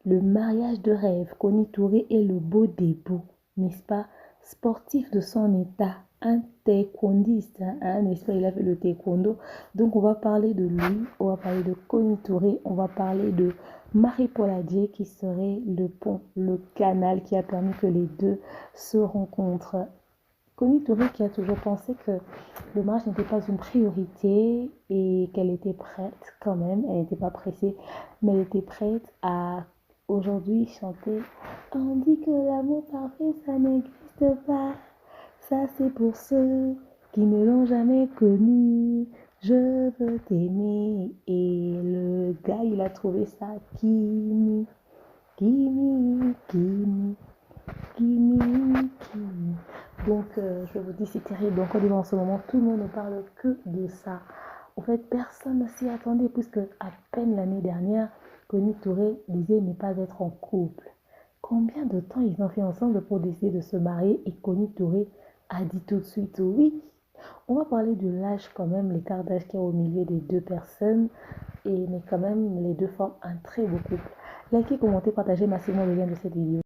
Le mariage de rêve, Koni Touré est le beau début, n'est-ce pas? Sportif de son état, un taekwondiste, hein, n'est-ce pas? Il a fait le taekwondo. Donc on va parler de lui, on va parler de Koni Touré, on va parler de Marie-Paul Adjei qui serait le pont, le canal qui a permis que les deux se rencontrent. Koni Touré qui a toujours pensé que le mariage n'était pas une priorité et qu'elle était prête quand même, elle n'était pas pressée, mais elle était prête à aujourd'hui chanter. On dit que l'amour parfait ça n'existe pas, ça c'est pour ceux qui ne l'ont jamais connu. Je veux t'aimer et le gars il a trouvé ça Kimi, Kimi, Kimi. Kimi, Kimi. Donc, je vous dis, c'est terrible. Donc, en ce moment, tout le monde ne parle que de ça. En fait, personne ne s'y attendait, puisque à peine l'année dernière, Koni Touré disait ne pas être en couple. Combien de temps ils ont fait ensemble pour décider de se marier et Koni Touré a dit tout de suite oui. On va parler de l'âge quand même, l'écart d'âge qu'il y a au milieu des deux personnes, mais quand même, les deux forment un très beau couple. Likez, commentez, partagez massivement le lien de cette vidéo.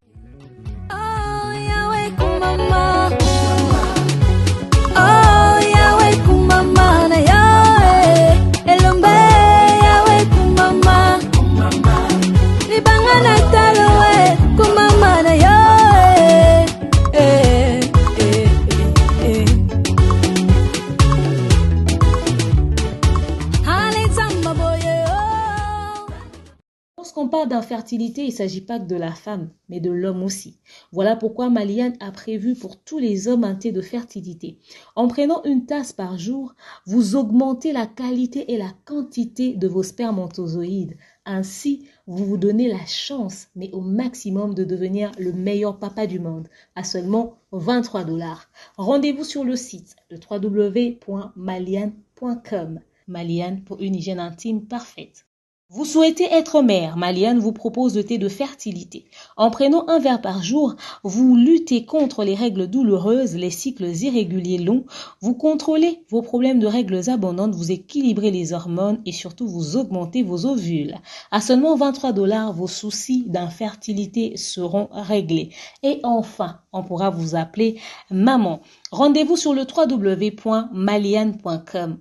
Lorsqu'on parle d'infertilité, il ne s'agit pas que de la femme, mais de l'homme aussi. Voilà pourquoi Maliane a prévu pour tous les hommes un thé de fertilité. En prenant une tasse par jour, vous augmentez la qualité et la quantité de vos spermatozoïdes. Ainsi, vous vous donnez la chance, mais au maximum, de devenir le meilleur papa du monde, à seulement 23 $. Rendez-vous sur le site de www.maliane.com. Maliane pour une hygiène intime parfaite. Vous souhaitez être mère, Maliane vous propose le thé de fertilité. En prenant un verre par jour, vous luttez contre les règles douloureuses, les cycles irréguliers longs, vous contrôlez vos problèmes de règles abondantes, vous équilibrez les hormones et surtout vous augmentez vos ovules. À seulement 23 $, vos soucis d'infertilité seront réglés. Et enfin, on pourra vous appeler maman. Rendez-vous sur le www.maliane.com.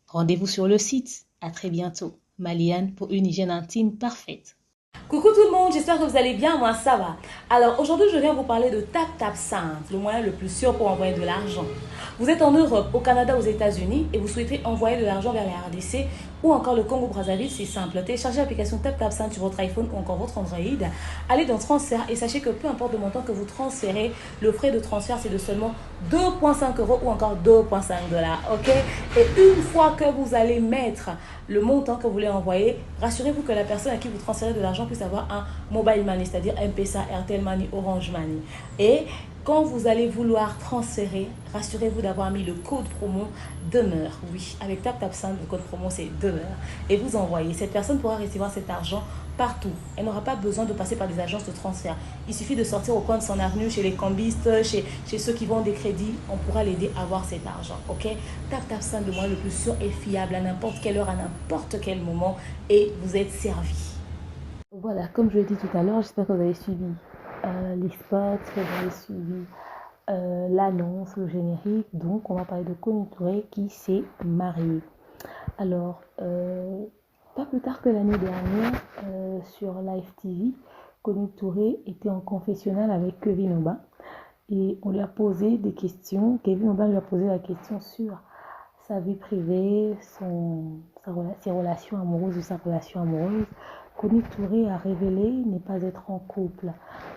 Rendez-vous sur le site. À très bientôt. Maliane pour une hygiène intime parfaite. Coucou tout le monde, j'espère que vous allez bien, moi ça va. Alors aujourd'hui je viens vous parler de TapTapSend, le moyen le plus sûr pour envoyer de l'argent. Vous êtes en Europe, au Canada, aux États-Unis et vous souhaitez envoyer de l'argent vers la RDC ou encore le Congo-Brazzaville, c'est simple. Téléchargez l'application TapTapSend sur votre iPhone ou encore votre Android. Allez dans transfert et sachez que peu importe le montant que vous transférez, le frais de transfert c'est de seulement 2,5 € ou encore 2,5 $. Ok? Et une fois que vous allez mettre le montant que vous voulez envoyer, rassurez-vous que la personne à qui vous transférez de l'argent puisse avoir un mobile money, c'est-à-dire M-Pesa, Airtel Money, Orange Money. Et quand vous allez vouloir transférer, rassurez-vous d'avoir mis le code promo demeure. Oui, avec TapTapSend, le code promo c'est demeure. Et vous envoyez. Cette personne pourra recevoir cet argent partout. Elle n'aura pas besoin de passer par des agences de transfert. Il suffit de sortir au coin de son avenue, chez les cambistes, chez ceux qui vendent des crédits. On pourra l'aider à avoir cet argent. Ok? TapTapSend, le moyen le plus sûr et fiable à n'importe quelle heure, à n'importe quel moment. Et vous êtes servi. Voilà, comme je l'ai dit tout à l'heure, j'espère que vous avez suivi les spots, que vous avez suivi l'annonce, le générique. Donc, on va parler de Koni Touré qui s'est marié. Alors, pas plus tard que l'année dernière, sur Live TV, Koni Touré était en confessionnal avec Kevin Aubin et on lui a posé des questions. Kevin Aubin lui a posé la question sur sa vie privée, ses relations amoureuses ou sa relation amoureuse. Koni Touré a révélé ne pas être en couple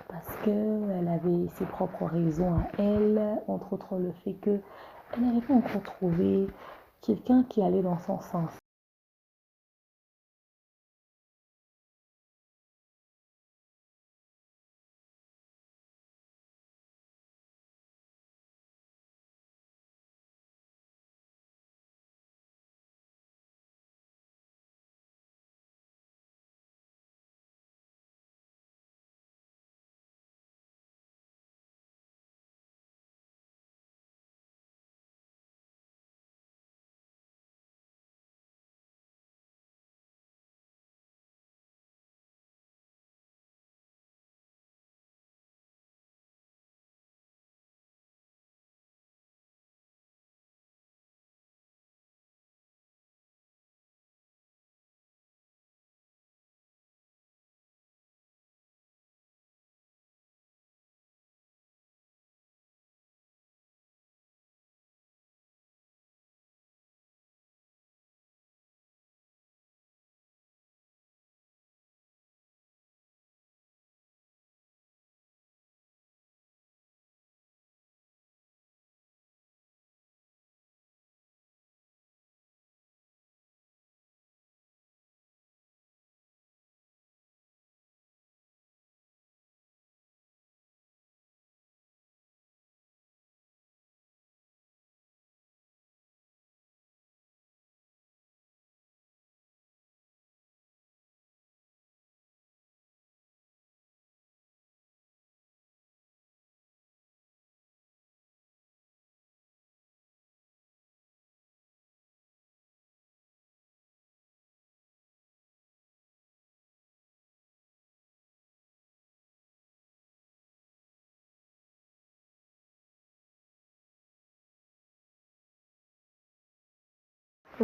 parce qu'elle avait ses propres raisons à elle, entre autres le fait qu'elle n'avait pas encore trouvé quelqu'un qui allait dans son sens.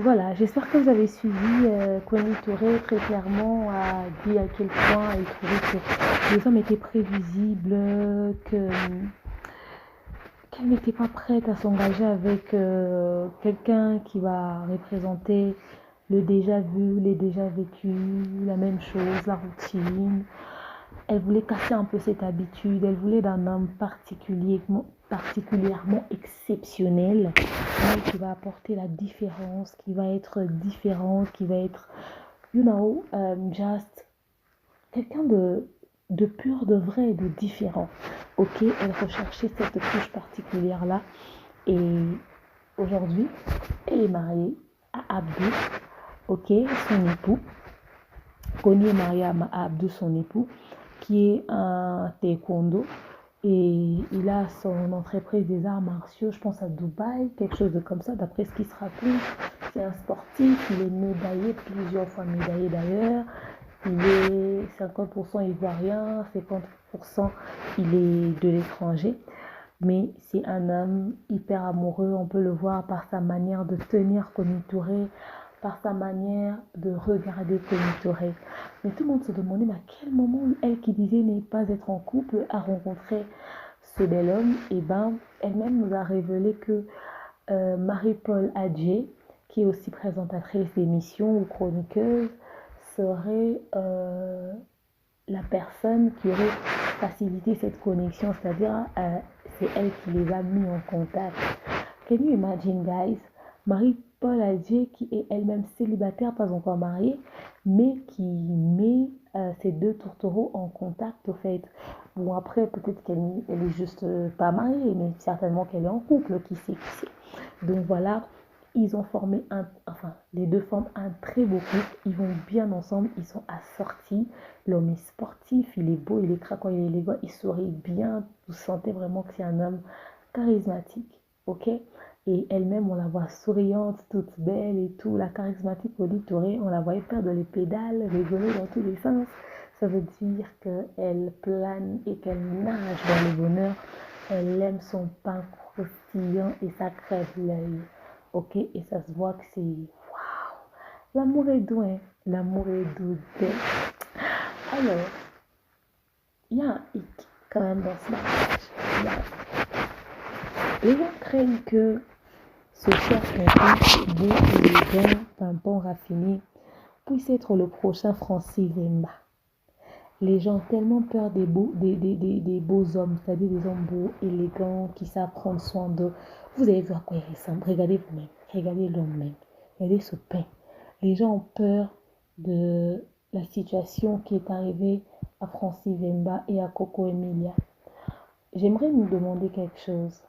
Voilà, j'espère que vous avez suivi. Kwame Touré très clairement a dit à quel point il trouvait que les hommes étaient prévisibles, qu'elle n'était pas prête à s'engager avec quelqu'un qui va représenter le déjà vu, les déjà vécu, la même chose, la routine. Elle voulait casser un peu cette habitude, elle voulait d'un homme particulièrement exceptionnel, qui va apporter la différence, qui va être différent, qui va être, just quelqu'un de pur, de vrai, de différent. Ok, elle recherchait cette touche particulière-là. Et aujourd'hui, elle est mariée à Abdou, ok, son époux. Kony est marié à Abdou, son époux, qui est un taekwondo. Et il a son entreprise des arts martiaux, je pense à Dubaï, quelque chose de comme ça, d'après ce qu'il se raconte. C'est un sportif, il est médaillé, plusieurs fois médaillé d'ailleurs. Il est 50% ivoirien, 50% il est de l'étranger. Mais c'est un homme hyper amoureux, on peut le voir par sa manière de tenir Kwame Touré, par sa manière de regarder Kwame Touré. Mais tout le monde se demandait mais à quel moment elle qui disait ne pas être en couple a rencontré ce bel homme. Et ben, elle-même nous a révélé que Marie-Paul Adjé, qui est aussi présentatrice d'émissions ou chroniqueuse, serait la personne qui aurait facilité cette connexion, c'est-à-dire c'est elle qui les a mis en contact. Can you imagine, guys? Marie-Paul Adjé, qui est elle-même célibataire, pas encore mariée, mais qui met ces deux tourtereaux en contact, au fait. Bon, après, peut-être qu'elle est juste pas mariée, mais certainement qu'elle est en couple, qui sait, qui sait. Donc voilà, ils ont formé les deux forment un très beau couple, ils vont bien ensemble, ils sont assortis. L'homme est sportif, il est beau, il est craquant, il est élégant, il sourit bien, vous sentez vraiment que c'est un homme charismatique, ok? Et elle-même, on la voit souriante, toute belle et tout, la charismatique Kwame Touré, on la voyait perdre les pédales, rigoler dans tous les sens. Ça veut dire qu'elle plane et qu'elle nage dans le bonheur. Elle aime son pain croustillant et ça crève l'œil. Ok, et ça se voit que c'est waouh, l'amour est doux, hein? L'amour est doux. Alors, il y a un hic quand même dans ce mariage. Les gens craignent que ce cher tonton, beau, élégant, pimpant, raffiné, puisse être le prochain Francis Vemba. Les gens ont tellement peur des beaux hommes, c'est-à-dire des hommes beaux, élégants, qui savent prendre soin d'eux. Vous avez vu à quoi il ressemble. Regardez vous-même. Regardez l'homme même. Regardez ce pain. Les gens ont peur de la situation qui est arrivée à Francis Vemba et à Coco Emilia. J'aimerais nous demander quelque chose.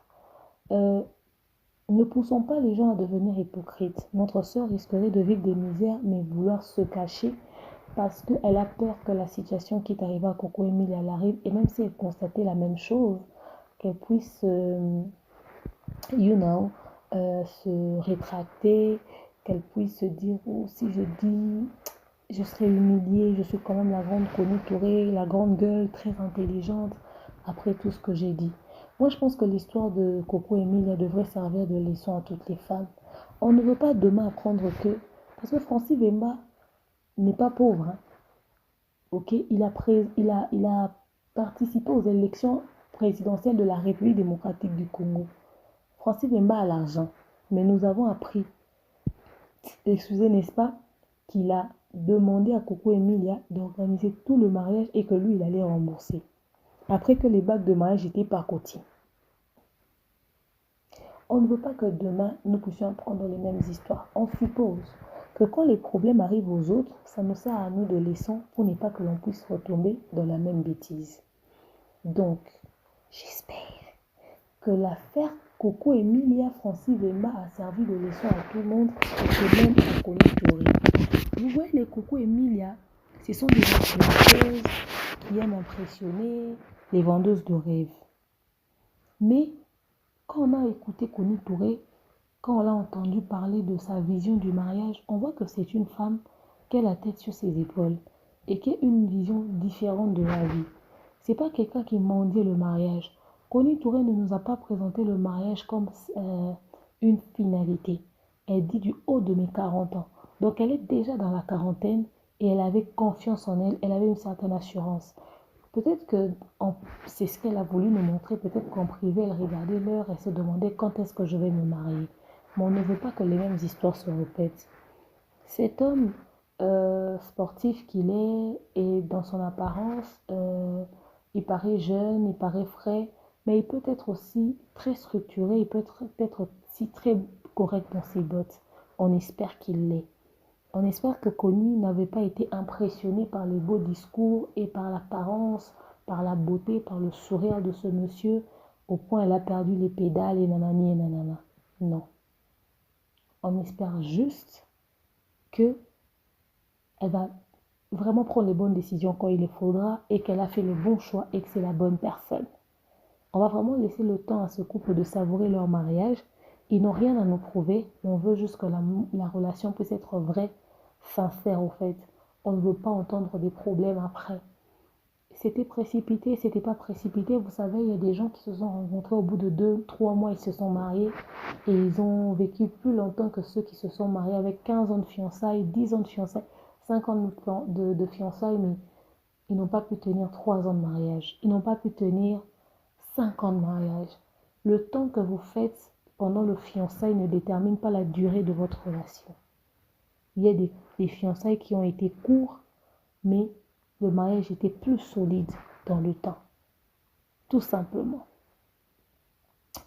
Ne poussons pas les gens à devenir hypocrites. Notre sœur risquerait de vivre des misères, mais vouloir se cacher parce qu'elle a peur que la situation qui est arrivée à Coco Emilia elle arrive, et même si elle constatait la même chose, qu'elle puisse, se rétracter, qu'elle puisse se dire, oh, si je dis, je serai humiliée, je suis quand même la grande Kwame Touré, la grande gueule, très intelligente, après tout ce que j'ai dit. Moi, je pense que l'histoire de Coco Emilia devrait servir de leçon à toutes les femmes. On ne veut pas demain apprendre que, parce que Francis Vemba n'est pas pauvre, hein. Ok, il a participé aux élections présidentielles de la République démocratique du Congo. Francis Vemba a l'argent, mais nous avons appris, excusez, n'est-ce pas, qu'il a demandé à Coco Emilia d'organiser tout le mariage et que lui, il allait rembourser. Après que les bagues de mariage étaient parcourties. On ne veut pas que demain, nous puissions apprendre les mêmes histoires. On suppose que quand les problèmes arrivent aux autres, ça nous sert à nous de leçon pour ne pas que l'on puisse retomber dans la même bêtise. Donc, j'espère que l'affaire Coco Emilia Francis Vemba a servi de leçon à tout le monde et que même à Kwame Touré. Vous voyez, les Coco Emilia, ce sont des influenceuses qui aiment impressionner, les vendeuses de rêves. Mais quand on a écouté Kwame Touré, quand on l'a entendu parler de sa vision du mariage, on voit que c'est une femme qui a la tête sur ses épaules et qui a une vision différente de la vie. C'est pas quelqu'un qui mendiait le mariage. Kwame Touré ne nous a pas présenté le mariage comme une finalité. Elle dit du haut de mes 40 ans. Donc elle est déjà dans la quarantaine et elle avait confiance en elle, elle avait une certaine assurance. Peut-être que c'est ce qu'elle a voulu nous montrer, peut-être qu'en privé, elle regardait l'heure et se demandait quand est-ce que je vais me marier. Mais on ne veut pas que les mêmes histoires se répètent. Cet homme sportif qu'il est et dans son apparence, il paraît jeune, il paraît frais, mais il peut être aussi très structuré, il peut être aussi très correct dans ses bottes. On espère qu'il l'est. On espère que Connie n'avait pas été impressionnée par les beaux discours et par l'apparence, par la beauté, par le sourire de ce monsieur, au point elle a perdu les pédales et nanani et nanana. Non. On espère juste que elle va vraiment prendre les bonnes décisions quand il le faudra et qu'elle a fait le bon choix et que c'est la bonne personne. On va vraiment laisser le temps à ce couple de savourer leur mariage. Ils n'ont rien à nous prouver. On veut juste que la relation puisse être vraie, sincère au fait. On ne veut pas entendre des problèmes après. C'était précipité, c'était pas précipité. Vous savez, il y a des gens qui se sont rencontrés au bout de 2, 3 mois, ils se sont mariés et ils ont vécu plus longtemps que ceux qui se sont mariés avec 15 ans de fiançailles, 10 ans de fiançailles, 5 ans de fiançailles, mais ils n'ont pas pu tenir 3 ans de mariage. Ils n'ont pas pu tenir 5 ans de mariage. Le temps que vous faites pendant le fiançailles ne détermine pas la durée de votre relation. Il y a des fiançailles qui ont été courts, mais le mariage était plus solide dans le temps. Tout simplement.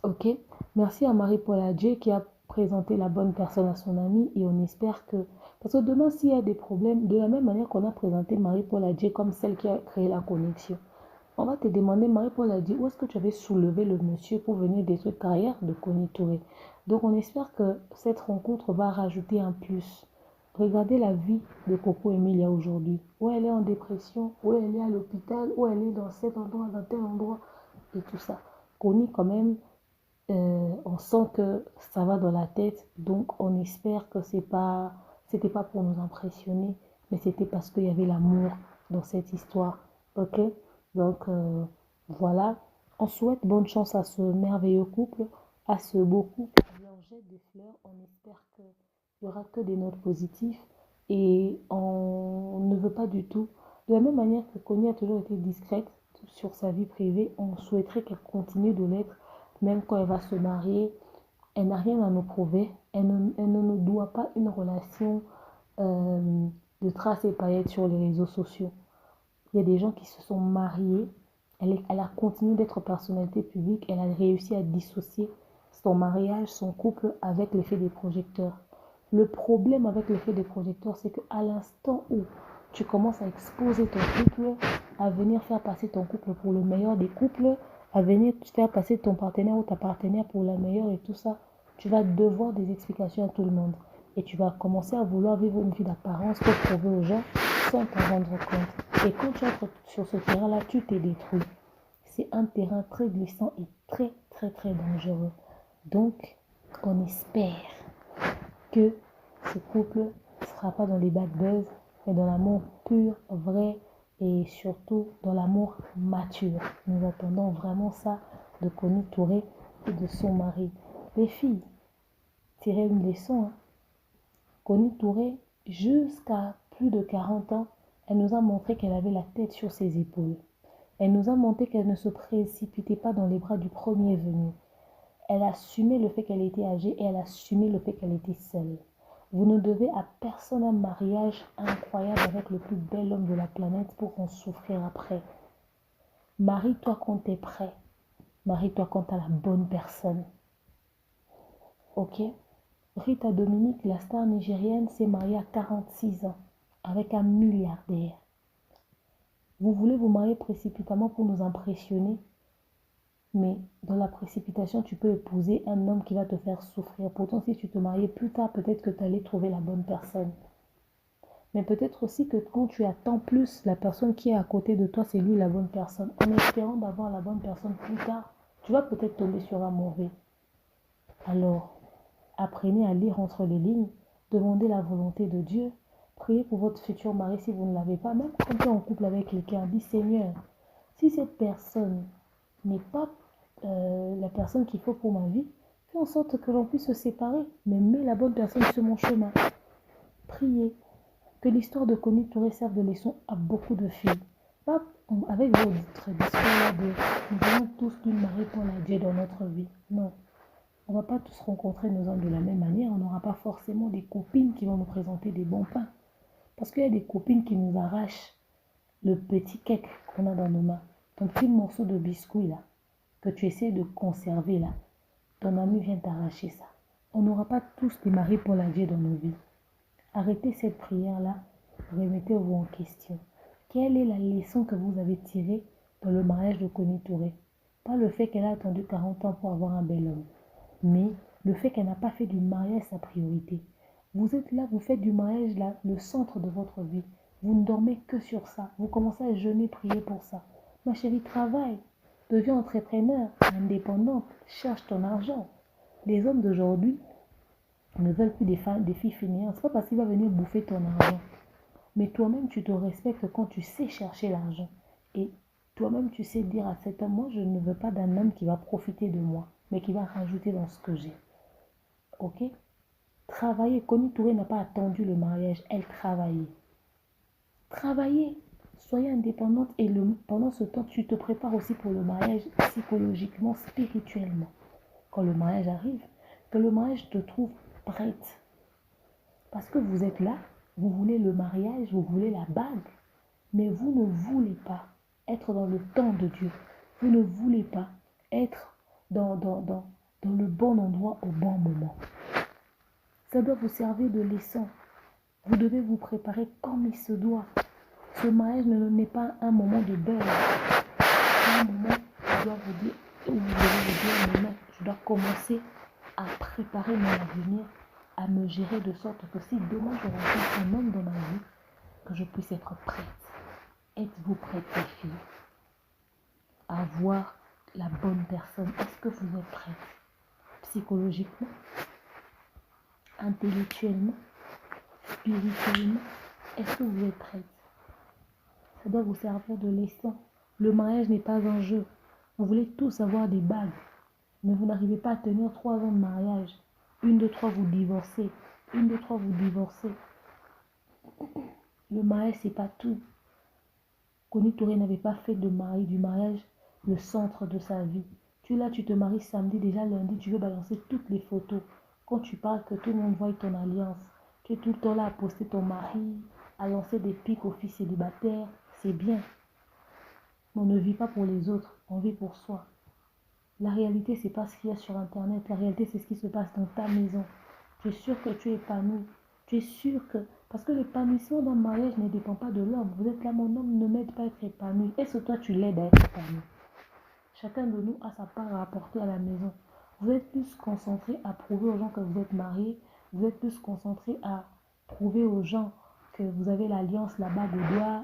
Ok? Merci à Marie-Paul Adjé qui a présenté la bonne personne à son ami et on espère que... Parce que demain, s'il y a des problèmes, de la même manière qu'on a présenté Marie-Paul Adjé comme celle qui a créé la connexion, on va te demander, Marie-Paul a dit, où est-ce que tu avais soulevé le monsieur pour venir détruire carrière de Connie Touré? Donc on espère que cette rencontre va rajouter un plus. Regardez la vie de Coco Emilia aujourd'hui. Où elle est en dépression, où elle est à l'hôpital, où elle est dans cet endroit, dans tel endroit, et tout ça. Connie quand même, on sent que ça va dans la tête, donc on espère que c'était pas pour nous impressionner, mais c'était parce qu'il y avait l'amour dans cette histoire. Ok? Donc voilà, on souhaite bonne chance à ce merveilleux couple, à ce beau couple. On leur jette des fleurs, on espère qu'il n'y aura que des notes positives et on ne veut pas du tout. De la même manière que Connie a toujours été discrète sur sa vie privée, on souhaiterait qu'elle continue de l'être, même quand elle va se marier. Elle n'a rien à nous prouver, elle ne nous doit pas une relation de traces et paillettes sur les réseaux sociaux. Il y a des gens qui se sont mariés. Elle a continué d'être personnalité publique. Elle a réussi à dissocier son mariage, son couple avec l'effet des projecteurs. Le problème avec l'effet des projecteurs, c'est qu'à l'instant où tu commences à exposer ton couple, à venir faire passer ton couple pour le meilleur des couples, à venir faire passer ton partenaire ou ta partenaire pour la meilleure et tout ça, tu vas devoir des explications à tout le monde. Et tu vas commencer à vouloir vivre une vie d'apparence pour prouver aux gens sans t'en rendre compte. Et quand tu entres sur ce terrain-là, tu t'es détruit. C'est un terrain très glissant et très, très, très dangereux. Donc, on espère que ce couple ne sera pas dans les bad buzz, mais dans l'amour pur, vrai et surtout dans l'amour mature. Nous attendons vraiment ça de Connie Touré et de son mari. Les filles, tirez une leçon. Connie Touré, jusqu'à plus de 40 ans, elle nous a montré qu'elle avait la tête sur ses épaules. Elle nous a montré qu'elle ne se précipitait pas dans les bras du premier venu. Elle assumait le fait qu'elle était âgée et elle assumait le fait qu'elle était seule. Vous ne devez à personne un mariage incroyable avec le plus bel homme de la planète pour en souffrir après. Marie-toi quand t'es prêt. Marie-toi quand t'as la bonne personne. Ok? Rita Dominique, la star nigérienne, s'est mariée à 46 ans avec un milliardaire. Vous voulez vous marier précipitamment pour nous impressionner, mais dans la précipitation, tu peux épouser un homme qui va te faire souffrir. Pourtant, si tu te mariais plus tard, peut-être que tu allais trouver la bonne personne. Mais peut-être aussi que quand tu attends plus, la personne qui est à côté de toi, c'est lui la bonne personne. En espérant d'avoir la bonne personne plus tard, tu vas peut-être tomber sur un mauvais. Alors, apprenez à lire entre les lignes, demandez la volonté de Dieu, priez pour votre futur mari si vous ne l'avez pas. Même quand tu es en couple avec quelqu'un, dis Seigneur, si cette personne n'est pas la personne qu'il faut pour ma vie, Fais en sorte que l'on puisse se séparer, mais mets la bonne personne sur mon chemin. Priez. Que l'histoire de Connie Touré serve de leçon à beaucoup de filles. Pas avec votre discours-là de nous venons tous d'une Marie Paul à Dieu dans notre vie. Non. On ne va pas tous rencontrer nos hommes de la même manière. On n'aura pas forcément des copines qui vont nous présenter des bons pains. Parce qu'il y a des copines qui nous arrachent le petit cake qu'on a dans nos mains. Ton petit morceau de biscuit là, que tu essaies de conserver là. Ton ami vient t'arracher ça. On n'aura pas tous des maris Paul à Dieu dans nos vies. Arrêtez cette prière-là. Remettez-vous en question. Quelle est la leçon que vous avez tirée dans le mariage de Connie Touré? Pas le fait qu'elle a attendu 40 ans pour avoir un bel homme, mais le fait qu'elle n'a pas fait du mariage sa priorité. Vous êtes là, vous faites du mariage là, le centre de votre vie. Vous ne dormez que sur ça. Vous commencez à jeûner, prier pour ça. Ma chérie, travaille. Deviens entrepreneur, indépendante. Cherche ton argent. Les hommes d'aujourd'hui ne veulent plus des filles fainéantes. Ce n'est pas parce qu'il va venir bouffer ton argent. Mais toi-même, tu te respectes quand tu sais chercher l'argent. Et toi-même, tu sais dire à cet homme, moi, je ne veux pas d'un homme qui va profiter de moi, mais qui va rajouter dans ce que j'ai. Ok? Travailler. Connie Touré n'a pas attendu le mariage, elle travaillait. Travaillez. Soyez indépendante et pendant ce temps, tu te prépares aussi pour le mariage psychologiquement, spirituellement. Quand le mariage arrive, que le mariage te trouve prête. Parce que vous êtes là, vous voulez le mariage, vous voulez la bague, mais vous ne voulez pas être dans le temps de Dieu. Vous ne voulez pas être dans le bon endroit au bon moment. Ça doit vous servir de leçon. Vous devez vous préparer comme il se doit. Ce mariage n'est pas un moment de buzz. C'est un moment où vous devez vous dire, non, je dois commencer à préparer mon avenir, à me gérer de sorte que si demain je rencontre un homme dans ma vie, que je puisse être prête. Êtes-vous prête, les filles, à voir la bonne personne? Est-ce que vous êtes prête? Psychologiquement, intellectuellement, spirituellement, est-ce que vous êtes prête? Ça doit vous servir de leçon. Le mariage n'est pas un jeu. Vous voulez tous avoir des bagues, mais vous n'arrivez pas à tenir 3 ans de mariage. 1, 2, 3, vous divorcez. 1, 2, 3, vous divorcez. Le mariage, c'est pas tout. Connie Touré n'avait pas fait du mariage le centre de sa vie. Tu es là, tu te maries samedi, déjà lundi, tu veux balancer toutes les photos. Quand tu parles, que tout le monde voit ton alliance. Tu es tout le temps là à poster ton mari, à lancer des pics aux filles célibataires. C'est bien. Mais on ne vit pas pour les autres, on vit pour soi. La réalité, c'est pas ce qu'il y a sur Internet. La réalité, c'est ce qui se passe dans ta maison. Tu es sûr que tu es épanoui. Tu es sûr que... Parce que l'épanouissement d'un mariage ne dépend pas de l'homme. Vous êtes là, mon homme ne m'aide pas à être épanoui. Est-ce que toi, tu l'aides à être épanoui? Chacun de nous a sa part à apporter à la maison. Vous êtes plus concentré à prouver aux gens que vous êtes mariés. Vous êtes plus concentré à prouver aux gens que vous avez l'alliance, la bague au doigt,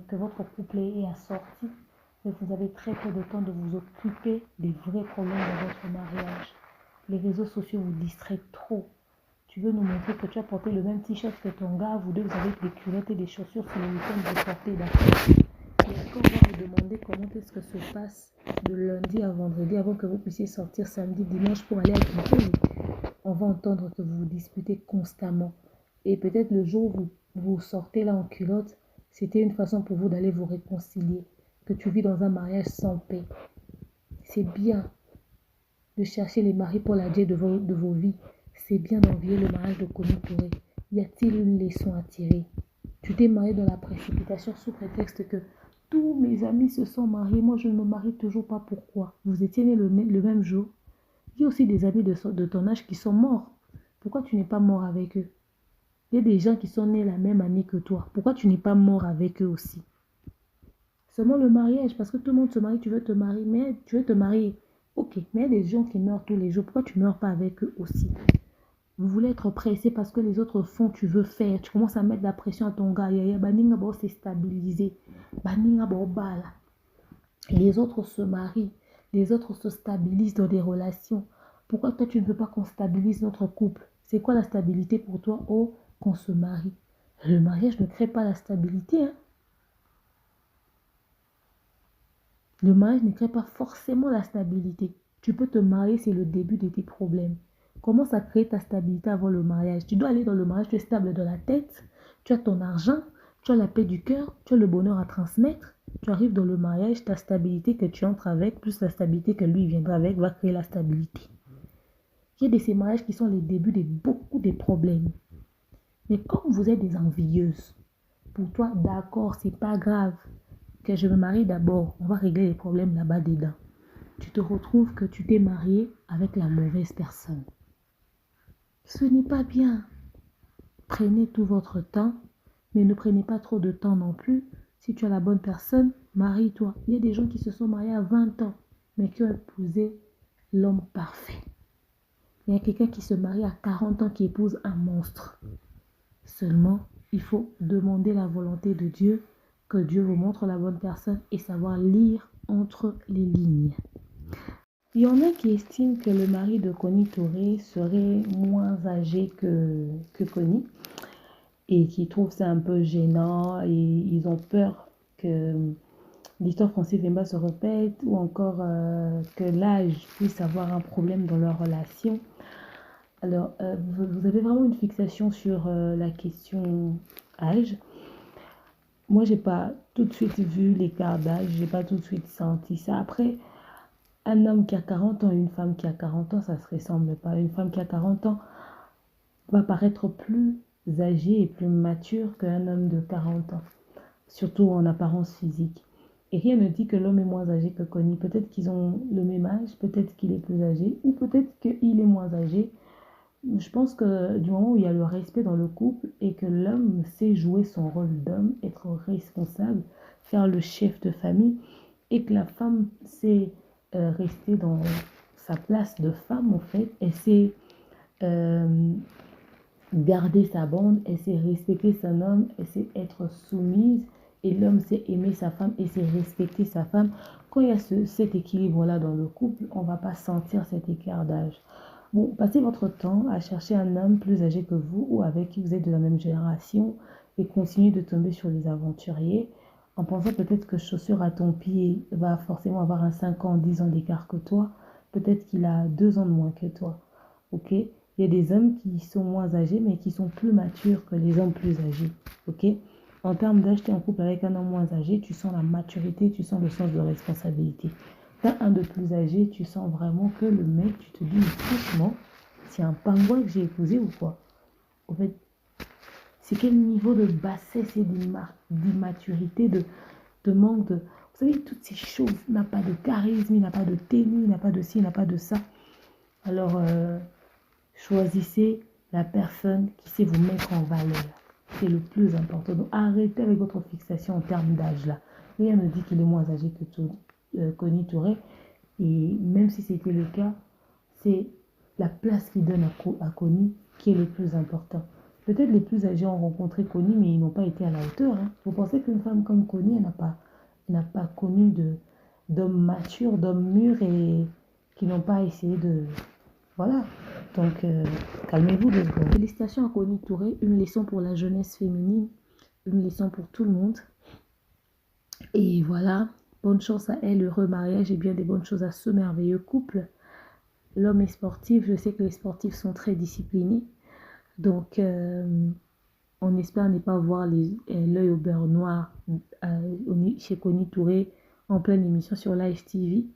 que votre couple est assorti. Mais vous avez très peu de temps de vous occuper des vrais problèmes de votre mariage. Les réseaux sociaux vous distraient trop. Tu veux nous montrer que tu as porté le même t-shirt que ton gars, vous deux, vous avez des culottes et des chaussures sur le week-end, vous portez d'accord. Et après, on va vous demander comment est-ce que se passe de lundi à vendredi avant que vous puissiez sortir samedi, dimanche pour aller à Kinshasa. On va entendre que vous vous disputez constamment. Et peut-être le jour où vous sortez là en culotte, c'était une façon pour vous d'aller vous réconcilier. Que tu vis dans un mariage sans paix. C'est bien de chercher les maris pour la Dieu de vos vies. C'est bien d'envier le mariage de Connie Touré. Y a-t-il une leçon à tirer? Tu t'es marié dans la précipitation sous prétexte que tous mes amis se sont mariés. Moi, je ne me marie toujours pas. Pourquoi? Vous étiez nés le même jour. Il y a aussi des amis de ton âge qui sont morts. Pourquoi tu n'es pas mort avec eux? Il y a des gens qui sont nés la même année que toi. Pourquoi tu n'es pas mort avec eux aussi? Seulement le mariage, parce que tout le monde se marie, tu veux te marier, mais tu veux te marier. Ok, mais il y a des gens qui meurent tous les jours. Pourquoi tu ne meurs pas avec eux aussi? Vous voulez être pressé parce que les autres font, tu veux faire. Tu commences à mettre la pression à ton gars. Baninga bo s'est stabilisé. Baninga bo bala. Les autres se marient. Les autres se stabilisent dans des relations. Pourquoi toi tu ne veux pas qu'on stabilise notre couple? C'est quoi la stabilité pour toi? Oh, qu'on se marie. Le mariage ne crée pas la stabilité, hein? Le mariage ne crée pas forcément la stabilité. Tu peux te marier, c'est le début de tes problèmes. Commence à créer ta stabilité avant le mariage. Tu dois aller dans le mariage, tu es stable dans la tête, tu as ton argent, tu as la paix du cœur, tu as le bonheur à transmettre. Tu arrives dans le mariage, ta stabilité que tu entres avec, plus la stabilité que lui viendra avec, va créer la stabilité. Il y a de ces mariages qui sont les débuts de beaucoup de problèmes. Mais comme vous êtes des envieuses, pour toi, d'accord, c'est pas grave que je me marie d'abord, on va régler les problèmes là-bas dedans. Tu te retrouves que tu t'es marié avec la mauvaise personne. Ce n'est pas bien. Prenez tout votre temps, mais ne prenez pas trop de temps non plus. Si tu as la bonne personne, marie-toi. Il y a des gens qui se sont mariés à 20 ans, mais qui ont épousé l'homme parfait. Il y a quelqu'un qui se marie à 40 ans qui épouse un monstre. Seulement, il faut demander la volonté de Dieu, que Dieu vous montre la bonne personne et savoir lire entre les lignes. Il y en a qui estiment que le mari de Connie Touré serait moins âgé que Connie et qui trouvent ça un peu gênant et ils ont peur que l'histoire Francis Vemba se répète ou encore que l'âge puisse avoir un problème dans leur relation. Alors, vous avez vraiment une fixation sur la question âge. Moi, j'ai pas tout de suite vu l'écart d'âge, j'ai pas tout de suite senti ça. Après, un homme qui a 40 ans et une femme qui a 40 ans, ça se ressemble pas. Une femme qui a 40 ans va paraître plus âgée et plus mature qu'un homme de 40 ans, surtout en apparence physique. Et rien ne dit que l'homme est moins âgé que Connie. Peut-être qu'ils ont le même âge, peut-être qu'il est plus âgé, ou peut-être qu'il est moins âgé. Je pense que du moment où il y a le respect dans le couple et que l'homme sait jouer son rôle d'homme, être responsable, faire le chef de famille, et que la femme sait rester dans sa place de femme, en fait, elle sait garder sa bande, elle sait respecter son homme, elle sait être soumise, et l'homme sait aimer sa femme et sait respecter sa femme. Quand il y a cet équilibre-là dans le couple, on ne va pas sentir cet écart d'âge. Bon, passez votre temps à chercher un homme plus âgé que vous ou avec qui vous êtes de la même génération et continuez de tomber sur les aventuriers en pensant peut-être que chaussure à ton pied va forcément avoir un 5 ans, 10 ans d'écart que toi. Peut-être qu'il a 2 ans de moins que toi. Ok? Il y a des hommes qui sont moins âgés mais qui sont plus matures que les hommes plus âgés. Ok? En termes d'âge, tu es en couple avec un homme moins âgé, tu sens la maturité, tu sens le sens de responsabilité. T'as un de plus âgé, tu sens vraiment que le mec, tu te dis, franchement, c'est un pingouin que j'ai épousé ou quoi? En fait, c'est quel niveau de bassesse et d'immaturité, de manque de... Vous savez, toutes ces choses, il n'a pas de charisme, il n'a pas de tenue, il n'a pas de ci, il n'a pas de ça. Alors, choisissez la personne qui sait vous mettre en valeur. C'est le plus important. Donc, arrêtez avec votre fixation en termes d'âge là. Rien ne dit qu'il est moins âgé que Connie Touré. Et même si c'était le cas, c'est la place qu'il donne à Connie qui est le plus important. Peut-être les plus âgés ont rencontré Connie, mais ils n'ont pas été à la hauteur. Hein. Vous pensez qu'une femme comme Connie, elle n'a pas connu d'hommes matures, d'hommes mûrs et qui n'ont pas essayé de... Voilà. Donc, calmez-vous 2 secondes. Félicitations à Connie Touré, une leçon pour la jeunesse féminine, une leçon pour tout le monde. Et voilà, bonne chance à elle, heureux mariage et bien des bonnes choses à ce merveilleux couple. L'homme est sportif, je sais que les sportifs sont très disciplinés. Donc, on espère ne pas voir l'œil au beurre noir chez Connie Touré en pleine émission sur Live TV.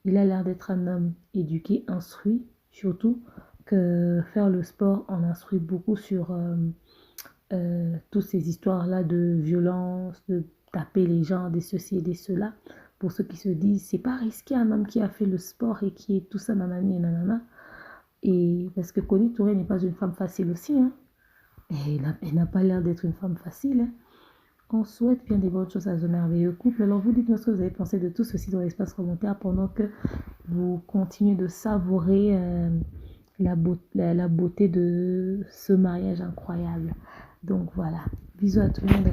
Il a l'air d'être un homme éduqué, instruit, surtout que faire le sport en instruit beaucoup sur toutes ces histoires-là de violence, de taper les gens, des ceci et des cela. Pour ceux qui se disent, c'est pas risqué un homme qui a fait le sport et qui est tout ça, nanani et nanana. Et parce que Connie Touré n'est pas une femme facile aussi. Hein. Et elle n'a pas l'air d'être une femme facile. Hein. On souhaite bien des bonnes choses à ce merveilleux couple. Alors vous dites-moi ce que vous avez pensé de tout ceci dans l'espace commentaire pendant que vous continuez de savourer la beauté de ce mariage incroyable. Donc voilà, bisous à tout le monde.